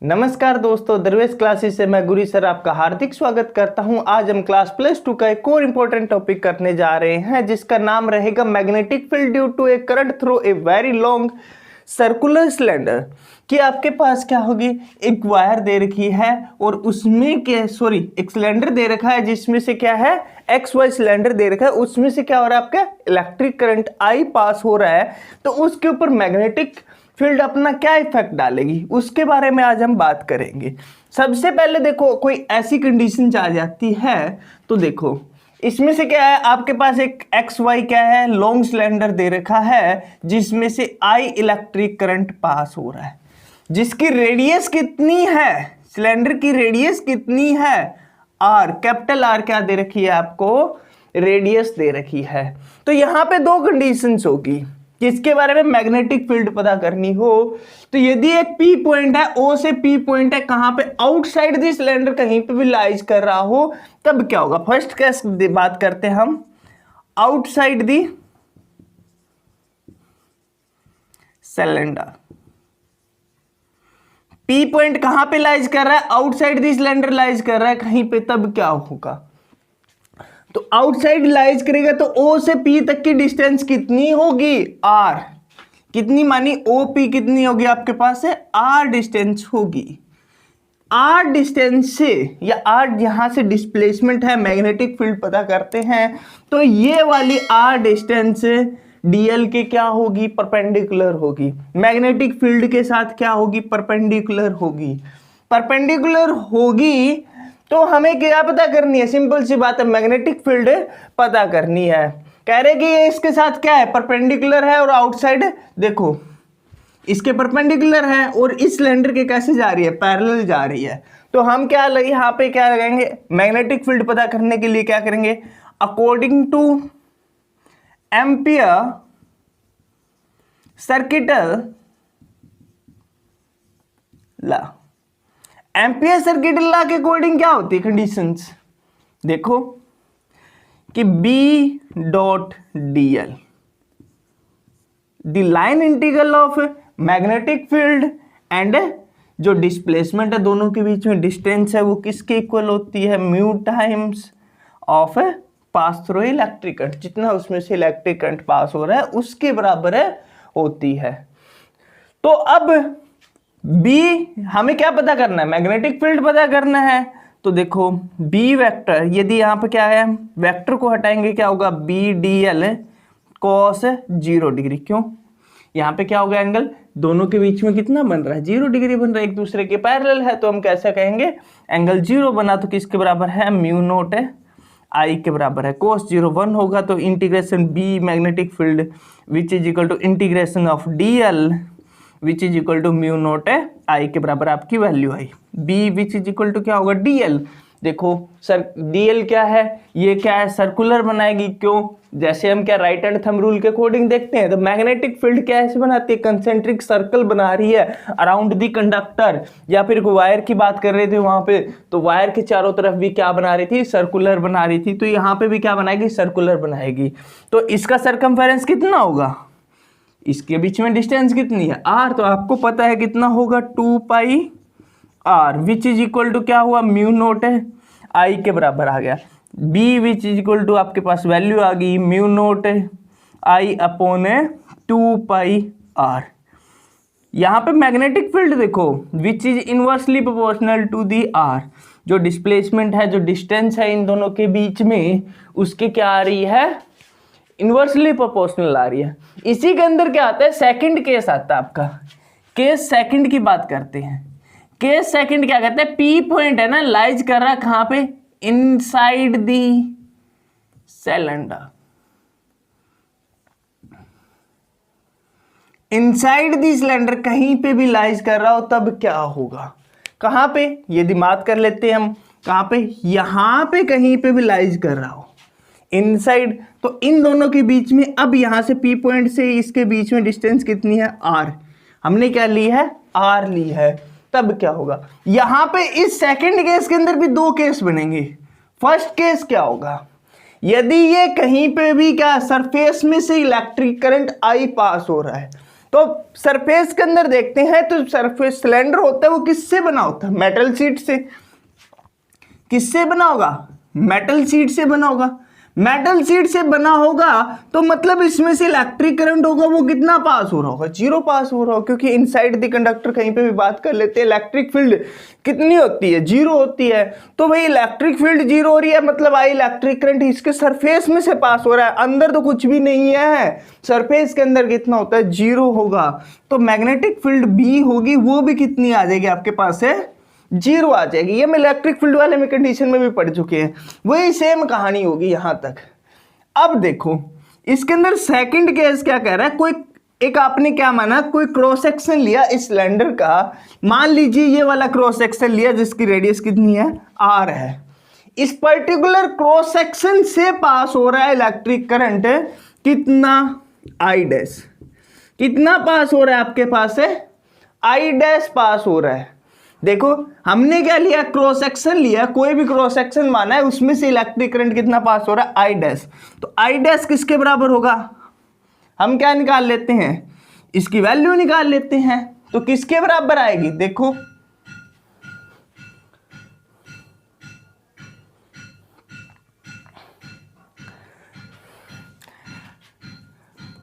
नमस्कार दोस्तों, दरवेश क्लासेस से मैं गुरी सर आपका हार्दिक स्वागत करता हूं। आज हम क्लास +2 का एक और इम्पोर्टेंट टॉपिक करने जा रहे हैं जिसका नाम रहेगा magnetic field due to a current through a very long circular cylinder. कि आपके पास क्या होगी, एक वायर दे रखी है और उसमें एक सिलेंडर दे रखा है जिसमें से क्या है, XY सिलेंडर दे रखा है, उसमें से क्या हो रहा है, आपका इलेक्ट्रिक करंट I पास हो रहा है। तो उसके ऊपर मैग्नेटिक फील्ड अपना क्या इफेक्ट डालेगी उसके बारे में आज हम बात करेंगे। सबसे पहले देखो, कोई ऐसी कंडीशन आ जाती है तो देखो इसमें से क्या है, आपके पास एक XY क्या है, लॉन्ग सिलेंडर दे रखा है जिसमें से I इलेक्ट्रिक करंट पास हो रहा है, जिसकी रेडियस कितनी है, सिलेंडर की रेडियस कितनी है, R, कैपिटल R क्या दे रखी है आपको, रेडियस दे रखी है। तो यहां पे दो कंडीशंस होगी किसके बारे में, मैग्नेटिक फील्ड पता करनी हो। तो यदि एक P पॉइंट है, O से P पॉइंट है कहां पे, आउटसाइड द सिलेंडर कहीं पे भी लाइज कर रहा हो, तब क्या होगा। फर्स्ट केस बात करते हैं हम, outside the cylinder, P point कहां पे लाइज कर रहा है, आउटसाइड द सिलेंडर लाइज कर रहा है कहीं पे, तब क्या होगा। तो आउटसाइड लाइज करेगा तो O से P तक की डिस्टेंस कितनी होगी, R, कितनी मानी, OP कितनी होगी आपके पास है, R डिस्टेंस होगी। R डिस्टेंस से या R यहां से डिस्प्लेसमेंट है, मैग्नेटिक फील्ड पता करते हैं, तो ये वाली R डिस्टेंस DL के क्या होगी, परपेंडिकुलर होगी, मैग्नेटिक फील्ड के साथ क्या होगी, परपेंडिकुलर होगी। परपेंडिकुलर होगी तो हमें क्या पता करनी है, सिंपल सी बात है, मैग्नेटिक फील्ड पता करनी है। कह रहे कि ये इसके साथ क्या है, परपेंडिकुलर है और आउटसाइड देखो इसके परपेंडिकुलर है और इस सिलेंडर के कैसे जा रही है, पैरेलल जा रही है। तो हम क्या लगे यहां पे, क्या लगाएंगे, मैग्नेटिक फील्ड पता करने के लिए क्या करेंगे, according to ampere circuital law. Ampere circuital law के अकॉर्डिंग क्या होती है कंडीशंस, देखो कि B dot DL the line integral of magnetic field and जो डिस्प्लेसमेंट है दोनों के बीच में डिस्टेंस है वो किसके इक्वल होती है, mu times of pass through electric current, जितना उसमें से इलेक्ट्रिक करंट पास हो रहा है उसके बराबर होती है। तो अब B हमें क्या पता करना है, मैग्नेटिक फील्ड पता करना है। तो देखो B वेक्टर, यदि यहां पे क्या है, वेक्टर को हटाएंगे क्या होगा, BDL cos 0 डिग्री, क्यों, यहां पे क्या होगा, एंगल दोनों के बीच में कितना बन रहा है, 0 डिग्री बन रहा है, एक दूसरे के पैरेलल है, तो हम कैसे कहेंगे, एंगल 0 बना तो किसके बराबर है, म्यू नोट I के बराबर है, cos 0 1 होगा, तो integration B magnetic field which is equal to integration of DL which is equal to mu naught I के बराबर आपकी value I, B which is equal to क्या होगा, DL। देखो सर DL क्या है, ये क्या है, सर्कुलर बनाएगी, क्यों, जैसे हम क्या राइट हैंड थंब रूल के अकॉर्डिंग देखते हैं तो मैग्नेटिक फील्ड क्या ऐसे बनाती है, कंसेंट्रिक सर्कल बना रही है अराउंड द कंडक्टर, या फिर वायर की बात कर रहे थे वहां पे, तो वायर के चारों तरफ भी क्या बना रही थी, सर्कुलर बना रही थी, तो यहाँ पे भी क्या बनाएगी, सर्कुलर बनाएगी। तो इसका सरकमफेरेंस कितना होगा, इसके बीच में डिस्टेंस कितनी है, R, तो आपको पता है कितना होगा, 2 pi R which is equal to क्या हुआ, म्यू नोट I के बराबर आ गया, B which is equal to आपके पास वैल्यू आ गई, mu naught I upon 2 pi R। यहाँ पे मैग्नेटिक फील्ड देखो which is inversely proportional to the R, जो डिस्प्लेसमेंट है, जो डिस्टेंस है इन दोनों के बीच में, उसके क्या आ रही है, इनवर्सली प्रोपोर्शनल आ रही है। इसी के अंदर क्या आता है, सेकंड केस आता है आपका, केस सेकंड की बात करते हैं। केस सेकंड क्या कहते हैं, P पॉइंट है ना, लाइज कर रहा है कहां पे, inside the cylinder, inside the cylinder कहीं पे भी लाइज कर रहा हो तब क्या होगा, कहां पे, यदि बात कर लेते हैं हम, कहां पे, यहां पे कहीं पे भी लाइज कर रहा हो इनसाइड, तो इन दोनों के बीच में, अब यहां से P पॉइंट से इसके बीच में डिस्टेंस कितनी है, R, हमने क्या ली है, R ली है, तब क्या होगा, यहां पे इस सेकंड केस के अंदर भी दो केस बनेंगे। फर्स्ट केस क्या होगा, यदि ये कहीं पे भी क्या सरफेस में से इलेक्ट्रिक करंट I पास हो रहा है, तो सरफेस के अंदर देखते हैं तो सरफेस सिलेंडर होता है वो किससे बना होता है? मेटल शीट से। किससे बना होगा? मेटल शीट से बना होगा। मेटल शीट से बना होगा तो मतलब इसमें से इलेक्ट्रिक करंट होगा वो कितना पास हो रहा होगा? 0 पास हो रहा होगा, क्योंकि इनसाइड द कंडक्टर कहीं पे भी बात कर लेते हैं इलेक्ट्रिक फील्ड कितनी होती है? 0 होती है। तो भाई इलेक्ट्रिक फील्ड 0 हो रही है मतलब आई इलेक्ट्रिक करंट इसके सरफेस में से पास हो रहा है, अंदर तो कुछ भी नहीं है, सरफेस के अंदर कितना होता है? 0 होगा। तो मैग्नेटिक फील्ड बी होगी वो भी कितनी आ जाएगी आपके पास है? 0 आ जाएगी। ये मैं इलेक्ट्रिक फील्ड वाले में कंडीशन में भी पढ़ चुके हैं, वही सेम कहानी होगी यहां तक। अब देखो इसके अंदर सेकंड केस क्या कह रहा है, कोई एक आपने क्या माना, कोई क्रॉस सेक्शन लिया इस सिलेंडर का, मान लीजिए ये वाला क्रॉस सेक्शन लिया जिसकी रेडियस कितनी है? r है। इस पर्टिकुलर क्रॉस सेक्शन से पास हो रहा है इलेक्ट्रिक करंट कितना? I dash. कितना पास हो रहा है आपके पास है? I डैश पास हो रहा है। देखो हमने क्या लिया? क्रॉस सेक्शन लिया, कोई भी क्रॉस सेक्शन माना है उसमें से इलेक्ट्रिक करंट कितना पास हो रहा है? I dash. तो I डैश किसके बराबर होगा? हम क्या निकाल लेते हैं? इसकी वैल्यू निकाल लेते हैं। तो किसके बराबर आएगी? देखो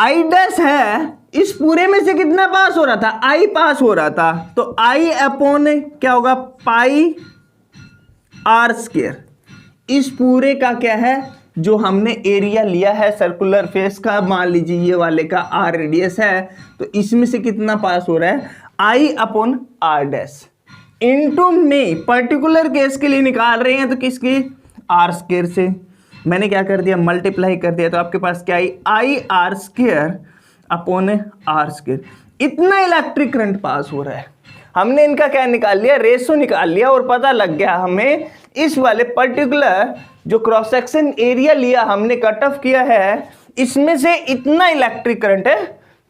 I डैश है, इस पूरे में से कितना पास हो रहा था? I पास हो रहा था। तो I अपॉन क्या होगा? पाई r स्क्वायर। इस पूरे का क्या है? जो हमने एरिया लिया है सर्कुलर फेस का, मान लीजिए ये वाले का r रेडियस है, तो इसमें से कितना पास हो रहा है? I upon r dash into में पर्टिकुलर केस के लिए निकाल रहे हैं तो किसकी? r स्क्वायर से मैंने क्या कर दिया? मल्टीप्लाई कर दिया। तो आपके पास क्या आई? r square upon r square. इतना इलेक्ट्रिक करंट पास हो रहा है। हमने इनका क्या निकाल लिया? रेशो निकाल लिया और पता लग गया हमें इस वाले पर्टिकुलर जो क्रॉस सेक्शन एरिया लिया हमने कट ऑफ किया है, इसमें से इतना इलेक्ट्रिक करंट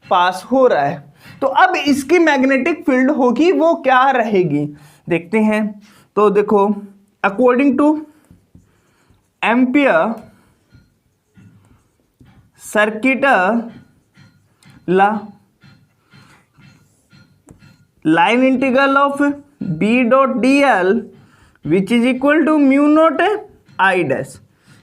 पास हो रहा है। तो अब इसकी मैग्नेटिक फील्ड होगी वो क्या रहेगी देखते हैं। तो देखो according to Ampere circuit law, line integral of B dot D L which is equal to mu naught I dash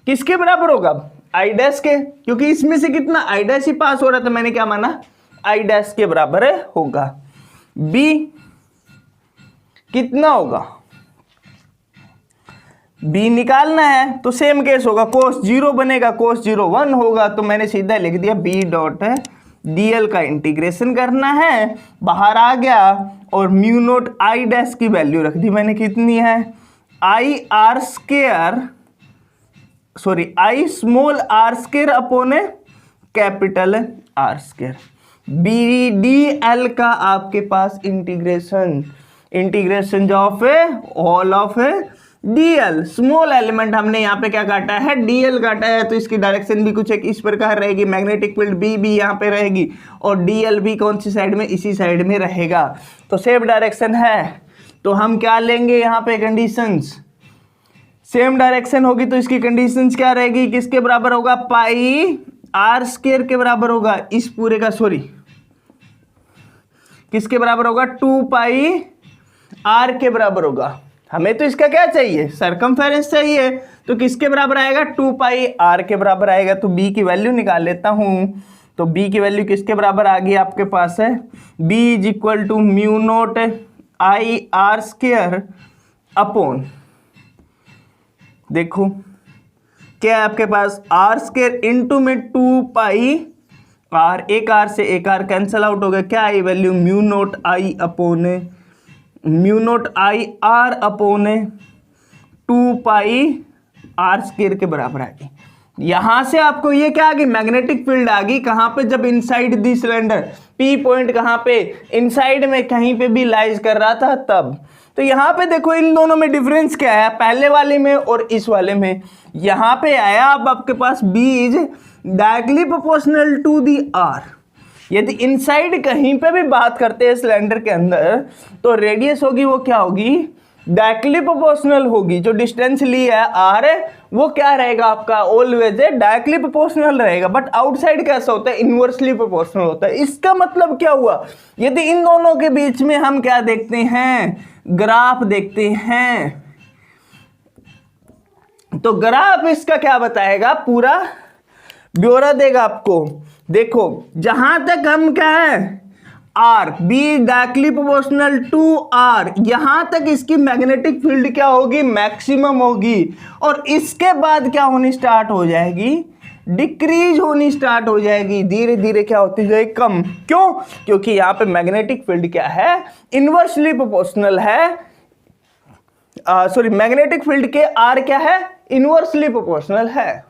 किसके बराबर होगा? आई डैश के, क्योंकि इसमें से कितना? आई डैश ही पास हो रहा था, मैंने क्या माना? आई डैश के बराबर होगा। बी कितना होगा? बी निकालना है तो सेम केस होगा, कोस 0 बनेगा, कोस 0 1 होगा। तो मैंने सीधा लिख दिया बी डॉट डीएल का इंटीग्रेशन करना है, बाहर आ गया और म्यू नोट आई डैश की वैल्यू रख दी मैंने, कितनी है? I R square, sorry I small R square upon capital R square. B D L का आपके पास integration of all of D L, small element हमने यहाँ पे क्या काटा है? डीएल काटा है। तो इसकी डायरेक्शन भी कुछ एक इस प्रकार रहेगी, मैग्नेटिक फील्ड बी भी यहाँ पे रहेगी और डीएल भी कौन सी साइड में? इसी साइड में रहेगा। तो सेम डायरेक्शन है तो हम क्या लेंगे यहाँ पे? कंडीशंस सेम डायरेक्शन होगी तो इसकी कंडीशंस क्या रहेगी? किसके बराबर होगा? पाई आर स्क्वायर के बराबर होगा। इस पूरे का सॉरी किसके बराबर होगा? 2 पाई आर के बराबर होगा। हमें तो इसका क्या चाहिए? सरकमफेरेंस चाहिए। तो किसके बराबर आएगा? 2 पाई आर के बराबर आएगा। तो बी की वैल्यू निकाल लेता हूं। तो बी की वैल्यू किसके बराबर आ गई आपके पास है? B is equal to mu naught I R square upon, देखो क्या है आपके पास? आर स्क्वायर इंटू में 2 पाई आर, एक आर से एक आर कैंसल आउट हो गया। क्या I value? Mu naught I upon mu naught I R upon 2 pi R square के बराबर आ गई। यहां से आपको ये क्या आ गई? मैग्नेटिक फील्ड आ गई। कहां पे? जब inside the cylinder, P point कहां पे? इनसाइड में कहीं पे भी लाइज कर रहा था तब। तो यहाँ पे देखो इन दोनों में डिफरेंस क्या है, पहले वाले में और इस वाले में। यहाँ पे आया अब आपके पास B is directly proportional to the R। यदि इनसाइड कहीं पे भी बात करते हैं सिलेंडर के अंदर तो रेडियस होगी वो क्या होगी? डायरेक्टली प्रोपोर्शनल होगी। जो डिस्टेंस ली है R वो क्या रहेगा आपका, ऑलवेज डायरेक्टली प्रोपोर्शनल रहेगा, बट आउटसाइड कैसा होता है, इनवर्सली प्रोपोर्शनल होता है। इसका मतलब क्या हुआ, यदि इन दोनों के बीच में हम क्या देखते हैं, ग्राफ देखते हैं, तो ग्राफ इसका क्या बताएगा, पूरा ब्यौरा देगा आपको। देखो जहां तक हम क्या है, R B directly proportional to R, यहां तक इसकी मैग्नेटिक फील्ड क्या होगी, मैक्सिमम होगी, और इसके बाद क्या होनी स्टार्ट हो जाएगी, डिक्रीज होनी स्टार्ट हो जाएगी, धीरे धीरे क्या होती जाएगी, कम। क्यों, क्योंकि यहां पे मैग्नेटिक फील्ड क्या है, इनवर्सली प्रोपोर्शनल है, सॉरी मैग्नेटिक फील्ड के आर क्या है, इनवर्सली प्रोपोर्शनल है।